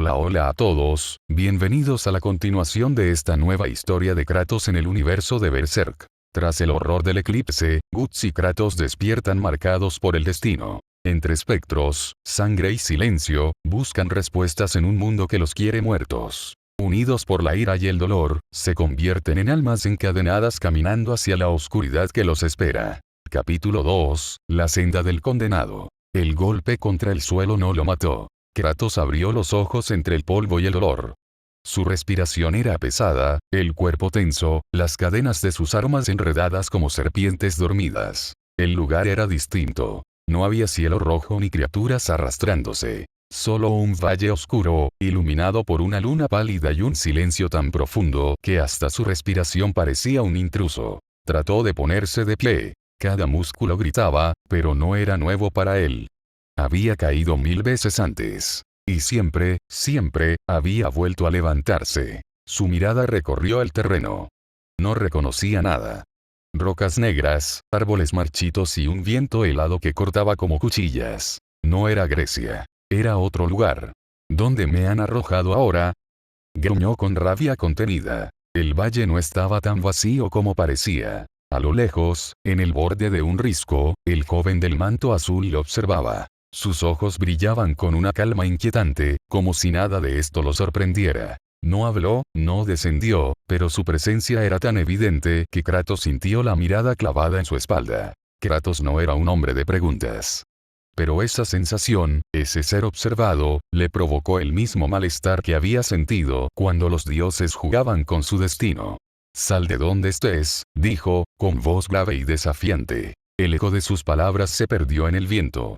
Hola a todos, bienvenidos a la continuación de esta nueva historia de Kratos en el universo de Berserk. Tras el horror del eclipse, Guts y Kratos despiertan marcados por el destino. Entre espectros, sangre y silencio, buscan respuestas en un mundo que los quiere muertos. Unidos por la ira y el dolor, se convierten en almas encadenadas caminando hacia la oscuridad que los espera. Capítulo 2, La senda del condenado. El golpe contra el suelo no lo mató. Kratos abrió los ojos entre el polvo y el olor. Su respiración era pesada, el cuerpo tenso, las cadenas de sus armas enredadas como serpientes dormidas. El lugar era distinto. No había cielo rojo ni criaturas arrastrándose. Solo un valle oscuro, iluminado por una luna pálida y un silencio tan profundo que hasta su respiración parecía un intruso. Trató de ponerse de pie. Cada músculo gritaba, pero no era nuevo para él. Había caído 1000 veces antes. Y siempre, había vuelto a levantarse. Su mirada recorrió el terreno. No reconocía nada. Rocas negras, árboles marchitos y un viento helado que cortaba como cuchillas. No era Grecia. Era otro lugar. ¿Dónde me han arrojado ahora? Gruñó con rabia contenida. El valle no estaba tan vacío como parecía. A lo lejos, en el borde de un risco, el joven del manto azul lo observaba. Sus ojos brillaban con una calma inquietante, como si nada de esto lo sorprendiera. No habló, no descendió, pero su presencia era tan evidente que Kratos sintió la mirada clavada en su espalda. Kratos no era un hombre de preguntas. Pero esa sensación, ese ser observado, le provocó el mismo malestar que había sentido cuando los dioses jugaban con su destino. «Sal de donde estés», dijo, con voz grave y desafiante. El eco de sus palabras se perdió en el viento.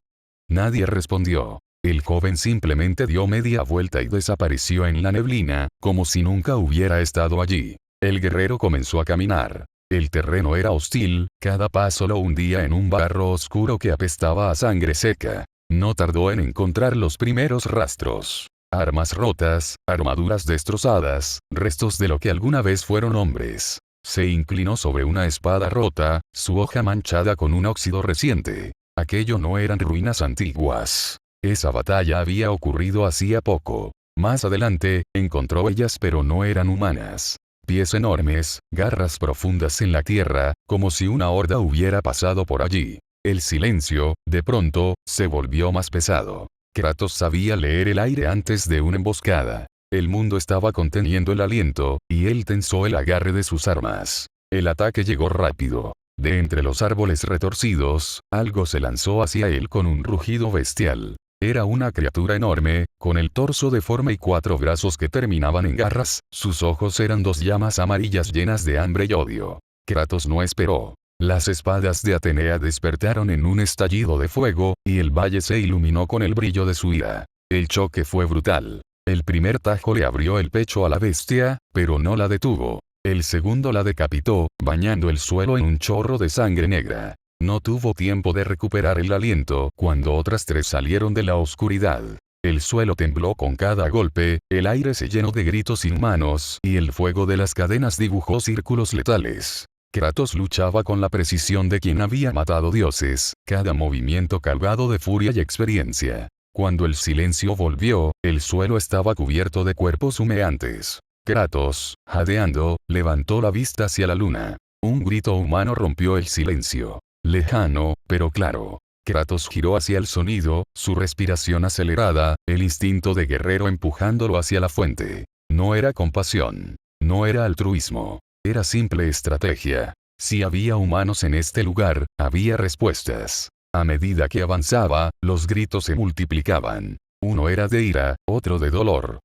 Nadie respondió. El joven simplemente dio media vuelta y desapareció en la neblina, como si nunca hubiera estado allí. El guerrero comenzó a caminar. El terreno era hostil, cada paso lo hundía en un barro oscuro que apestaba a sangre seca. No tardó en encontrar los primeros rastros. Armas rotas, armaduras destrozadas, restos de lo que alguna vez fueron hombres. Se inclinó sobre una espada rota, su hoja manchada con un óxido reciente. Aquello no eran ruinas antiguas. Esa batalla había ocurrido hacía poco. Más adelante, encontró huellas pero no eran humanas. Pies enormes, garras profundas en la tierra, como si una horda hubiera pasado por allí. El silencio, de pronto, se volvió más pesado. Kratos sabía leer el aire antes de una emboscada. El mundo estaba conteniendo el aliento, y él tensó el agarre de sus armas. El ataque llegó rápido. De entre los árboles retorcidos, algo se lanzó hacia él con un rugido bestial. Era una criatura enorme, con el torso deforme y 4 brazos que terminaban en garras, sus ojos eran 2 llamas amarillas llenas de hambre y odio. Kratos no esperó. Las espadas de Atenea despertaron en un estallido de fuego, y el valle se iluminó con el brillo de su ira. El choque fue brutal. El primer tajo le abrió el pecho a la bestia, pero no la detuvo. El segundo la decapitó, bañando el suelo en un chorro de sangre negra. No tuvo tiempo de recuperar el aliento cuando otras 3 salieron de la oscuridad. El suelo tembló con cada golpe, el aire se llenó de gritos inhumanos y el fuego de las cadenas dibujó círculos letales. Kratos luchaba con la precisión de quien había matado dioses, cada movimiento cargado de furia y experiencia. Cuando el silencio volvió, el suelo estaba cubierto de cuerpos humeantes. Kratos, jadeando, levantó la vista hacia la luna. Un grito humano rompió el silencio. Lejano, pero claro. Kratos giró hacia el sonido, su respiración acelerada, el instinto de guerrero empujándolo hacia la fuente. No era compasión. No era altruismo. Era simple estrategia. Si había humanos en este lugar, había respuestas. A medida que avanzaba, los gritos se multiplicaban. Uno era de ira, otro de dolor.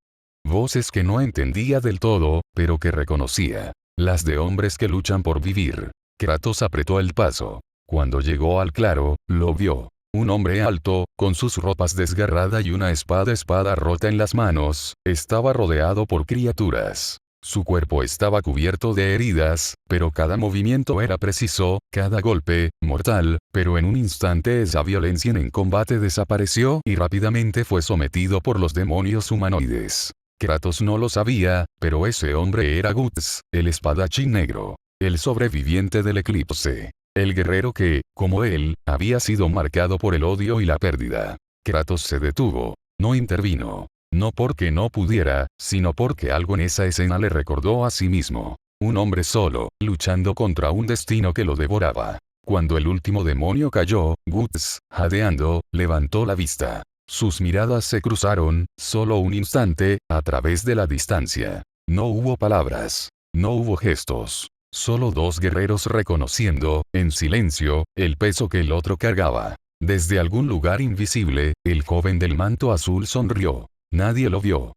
Voces que no entendía del todo, pero que reconocía. Las de hombres que luchan por vivir. Kratos apretó el paso. Cuando llegó al claro, lo vio. Un hombre alto, con sus ropas desgarradas y una espada rota en las manos, estaba rodeado por criaturas. Su cuerpo estaba cubierto de heridas, pero cada movimiento era preciso, cada golpe, mortal, pero en un instante esa violencia en combate desapareció y rápidamente fue sometido por los demonios humanoides. Kratos no lo sabía, pero ese hombre era Guts, el espadachín negro, el sobreviviente del eclipse. El guerrero que, como él, había sido marcado por el odio y la pérdida. Kratos se detuvo. No intervino. No porque no pudiera, sino porque algo en esa escena le recordó a sí mismo. Un hombre solo, luchando contra un destino que lo devoraba. Cuando el último demonio cayó, Guts, jadeando, levantó la vista. Sus miradas se cruzaron, solo un instante, a través de la distancia. No hubo palabras. No hubo gestos. Solo dos guerreros reconociendo, en silencio, el peso que el otro cargaba. Desde algún lugar invisible, el joven del manto azul sonrió. Nadie lo vio.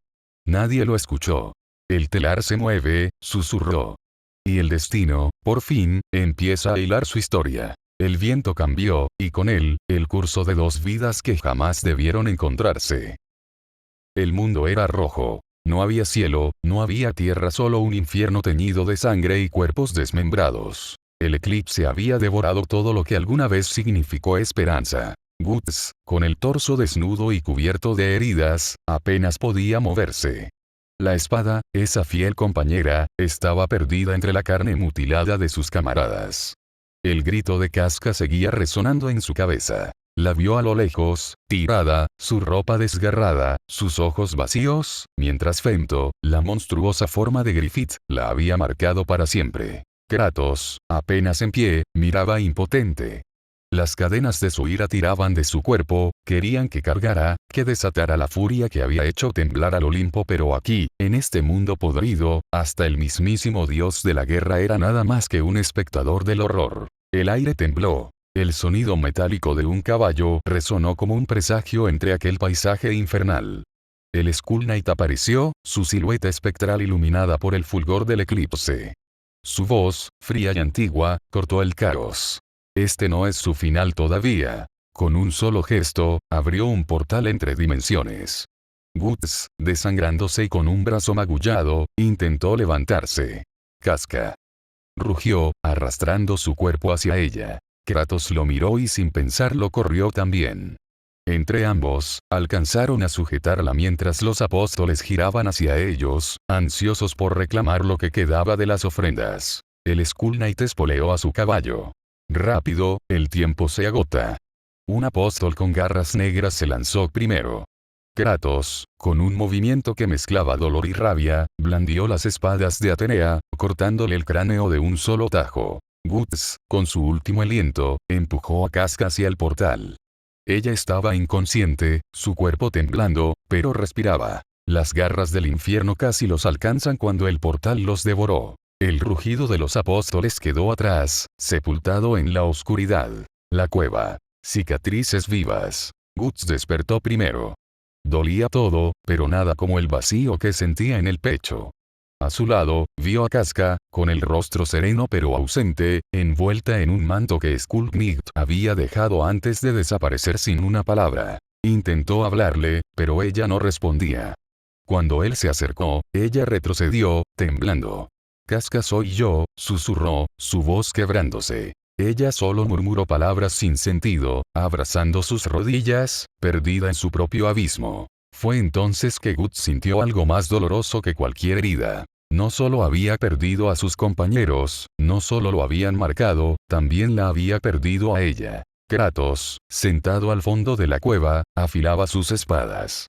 Nadie lo escuchó. El telar se mueve, susurró. Y el destino, por fin, empieza a hilar su historia. El viento cambió, y con él, el curso de dos vidas que jamás debieron encontrarse. El mundo era rojo. No había cielo, no había tierra, solo un infierno teñido de sangre y cuerpos desmembrados. El eclipse había devorado todo lo que alguna vez significó esperanza. Guts, con el torso desnudo y cubierto de heridas, apenas podía moverse. La espada, esa fiel compañera, estaba perdida entre la carne mutilada de sus camaradas. El grito de Casca seguía resonando en su cabeza. La vio a lo lejos, tirada, su ropa desgarrada, sus ojos vacíos, mientras Femto, la monstruosa forma de Griffith, la había marcado para siempre. Kratos, apenas en pie, miraba impotente. Las cadenas de su ira tiraban de su cuerpo, querían que cargara, que desatara la furia que había hecho temblar al Olimpo, pero aquí, en este mundo podrido, hasta el mismísimo dios de la guerra era nada más que un espectador del horror. El aire tembló. El sonido metálico de un caballo resonó como un presagio entre aquel paisaje infernal. El Skull Knight apareció, su silueta espectral iluminada por el fulgor del eclipse. Su voz, fría y antigua, cortó el caos. Este no es su final todavía. Con un solo gesto, abrió un portal entre dimensiones. Guts, desangrándose y con un brazo magullado, intentó levantarse. Casca. Rugió, arrastrando su cuerpo hacia ella. Kratos lo miró y sin pensarlo corrió también. Entre ambos, alcanzaron a sujetarla mientras los apóstoles giraban hacia ellos, ansiosos por reclamar lo que quedaba de las ofrendas. El Skull Knight espoleó a su caballo. Rápido, el tiempo se agota. Un apóstol con garras negras se lanzó primero. Kratos, con un movimiento que mezclaba dolor y rabia, blandió las espadas de Atenea, cortándole el cráneo de un solo tajo. Guts, con su último aliento, empujó a Casca hacia el portal. Ella estaba inconsciente, su cuerpo temblando, pero respiraba. Las garras del infierno casi los alcanzan cuando el portal los devoró. El rugido de los apóstoles quedó atrás, sepultado en la oscuridad. La cueva. Cicatrices vivas. Guts despertó primero. Dolía todo, pero nada como el vacío que sentía en el pecho. A su lado, vio a Casca, con el rostro sereno pero ausente, envuelta en un manto que Skull Knight había dejado antes de desaparecer sin una palabra. Intentó hablarle, pero ella no respondía. Cuando él se acercó, ella retrocedió, temblando. Casca soy yo, susurró, su voz quebrándose. Ella solo murmuró palabras sin sentido, abrazando sus rodillas, perdida en su propio abismo. Fue entonces que Guts sintió algo más doloroso que cualquier herida. No solo había perdido a sus compañeros, no solo lo habían marcado, también la había perdido a ella. Kratos, sentado al fondo de la cueva, afilaba sus espadas.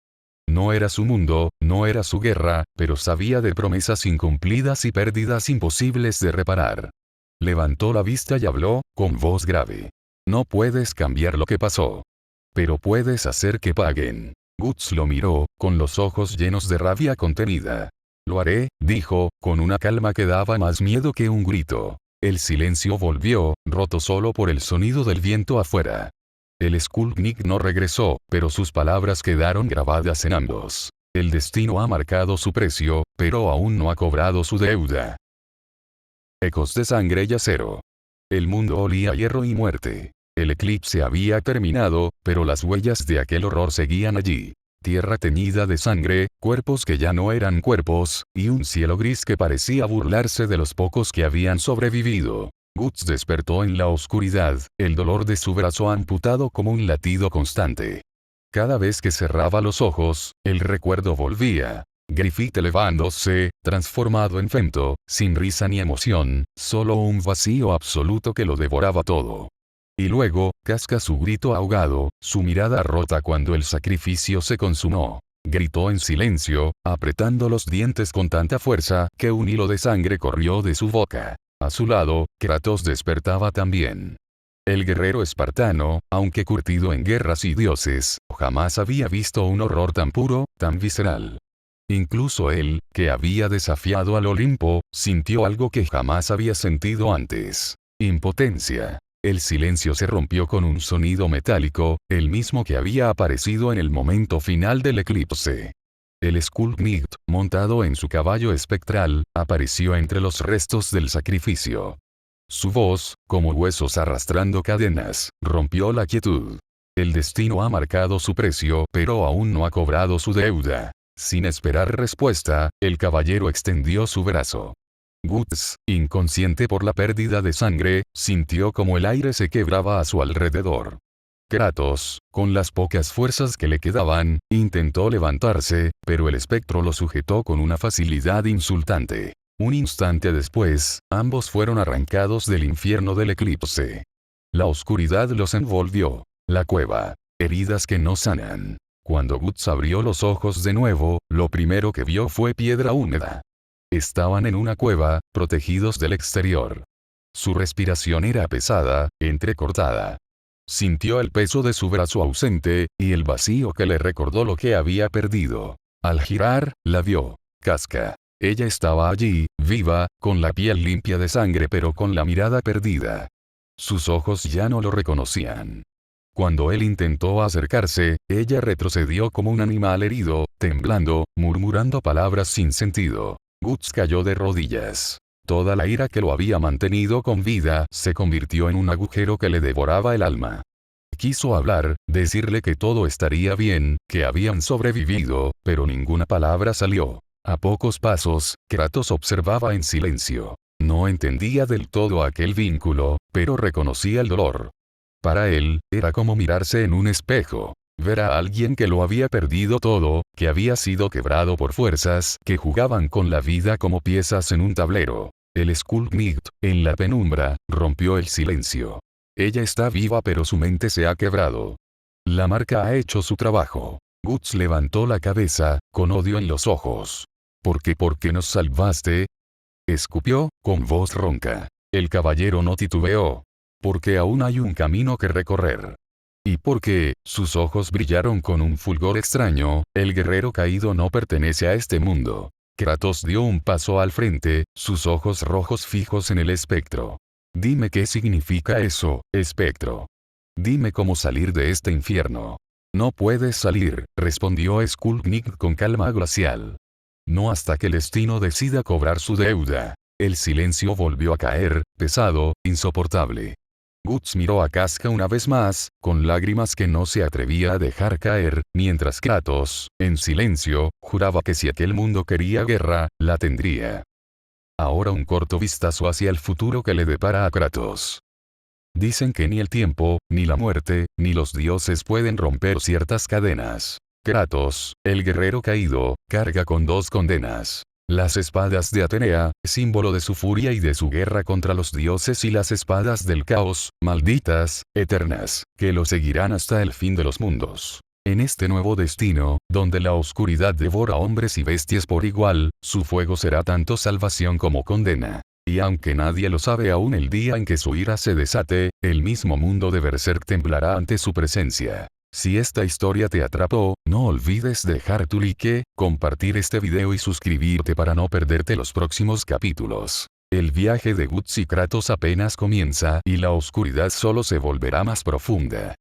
No era su mundo, no era su guerra, pero sabía de promesas incumplidas y pérdidas imposibles de reparar. Levantó la vista y habló, con voz grave. No puedes cambiar lo que pasó. Pero puedes hacer que paguen. Guts lo miró, con los ojos llenos de rabia contenida. Lo haré, dijo, con una calma que daba más miedo que un grito. El silencio volvió, roto solo por el sonido del viento afuera. El Skull Knight no regresó, pero sus palabras quedaron grabadas en ambos. El destino ha marcado su precio, pero aún no ha cobrado su deuda. Ecos de sangre y acero. El mundo olía a hierro y muerte. El eclipse había terminado, pero las huellas de aquel horror seguían allí. Tierra teñida de sangre, cuerpos que ya no eran cuerpos, y un cielo gris que parecía burlarse de los pocos que habían sobrevivido. Guts despertó en la oscuridad, el dolor de su brazo amputado como un latido constante. Cada vez que cerraba los ojos, el recuerdo volvía. Griffith elevándose, transformado en Femto, sin risa ni emoción, solo un vacío absoluto que lo devoraba todo. Y luego, Casca su grito ahogado, su mirada rota cuando el sacrificio se consumó. Gritó en silencio, apretando los dientes con tanta fuerza que un hilo de sangre corrió de su boca. A su lado, Kratos despertaba también. El guerrero espartano, aunque curtido en guerras y dioses, jamás había visto un horror tan puro, tan visceral. Incluso él, que había desafiado al Olimpo, sintió algo que jamás había sentido antes. Impotencia. El silencio se rompió con un sonido metálico, el mismo que había aparecido en el momento final del eclipse. El Skullknit, montado en su caballo espectral, apareció entre los restos del sacrificio. Su voz, como huesos arrastrando cadenas, rompió la quietud. El destino ha marcado su precio, pero aún no ha cobrado su deuda. Sin esperar respuesta, el caballero extendió su brazo. Guts, inconsciente por la pérdida de sangre, sintió como el aire se quebraba a su alrededor. Kratos, con las pocas fuerzas que le quedaban, intentó levantarse, pero el espectro lo sujetó con una facilidad insultante. Un instante después, ambos fueron arrancados del infierno del eclipse. La oscuridad los envolvió. La cueva. Heridas que no sanan. Cuando Guts abrió los ojos de nuevo, lo primero que vio fue piedra húmeda. Estaban en una cueva, protegidos del exterior. Su respiración era pesada, entrecortada. Sintió el peso de su brazo ausente, y el vacío que le recordó lo que había perdido. Al girar, la vio. Casca. Ella estaba allí, viva, con la piel limpia de sangre pero con la mirada perdida. Sus ojos ya no lo reconocían. Cuando él intentó acercarse, ella retrocedió como un animal herido, temblando, murmurando palabras sin sentido. Guts cayó de rodillas. Toda la ira que lo había mantenido con vida se convirtió en un agujero que le devoraba el alma. Quiso hablar, decirle que todo estaría bien, que habían sobrevivido, pero ninguna palabra salió. A pocos pasos, Kratos observaba en silencio. No entendía del todo aquel vínculo, pero reconocía el dolor. Para él, era como mirarse en un espejo. Ver a alguien que lo había perdido todo, que había sido quebrado por fuerzas que jugaban con la vida como piezas en un tablero. El Skullknit, en la penumbra, rompió el silencio. Ella está viva pero su mente se ha quebrado. La marca ha hecho su trabajo. Guts levantó la cabeza, con odio en los ojos. ¿Por qué nos salvaste? Escupió, con voz ronca. El caballero no titubeó. Porque aún hay un camino que recorrer. Y porque, sus ojos brillaron con un fulgor extraño, el guerrero caído no pertenece a este mundo. Kratos dio un paso al frente, sus ojos rojos fijos en el espectro. Dime qué significa eso, espectro. Dime cómo salir de este infierno. No puedes salir, respondió Skullknit con calma glacial. No hasta que el destino decida cobrar su deuda. El silencio volvió a caer, pesado, insoportable. Guts miró a Casca una vez más, con lágrimas que no se atrevía a dejar caer, mientras Kratos, en silencio, juraba que si aquel mundo quería guerra, la tendría. Ahora un corto vistazo hacia el futuro que le depara a Kratos. Dicen que ni el tiempo, ni la muerte, ni los dioses pueden romper ciertas cadenas. Kratos, el guerrero caído, carga con dos condenas. Las espadas de Atenea, símbolo de su furia y de su guerra contra los dioses, y las espadas del caos, malditas, eternas, que lo seguirán hasta el fin de los mundos. En este nuevo destino, donde la oscuridad devora hombres y bestias por igual, su fuego será tanto salvación como condena. Y aunque nadie lo sabe aún, el día en que su ira se desate, el mismo mundo de Berserk temblará ante su presencia. Si esta historia te atrapó, no olvides dejar tu like, compartir este video y suscribirte para no perderte los próximos capítulos. El viaje de Guts y Kratos apenas comienza y la oscuridad solo se volverá más profunda.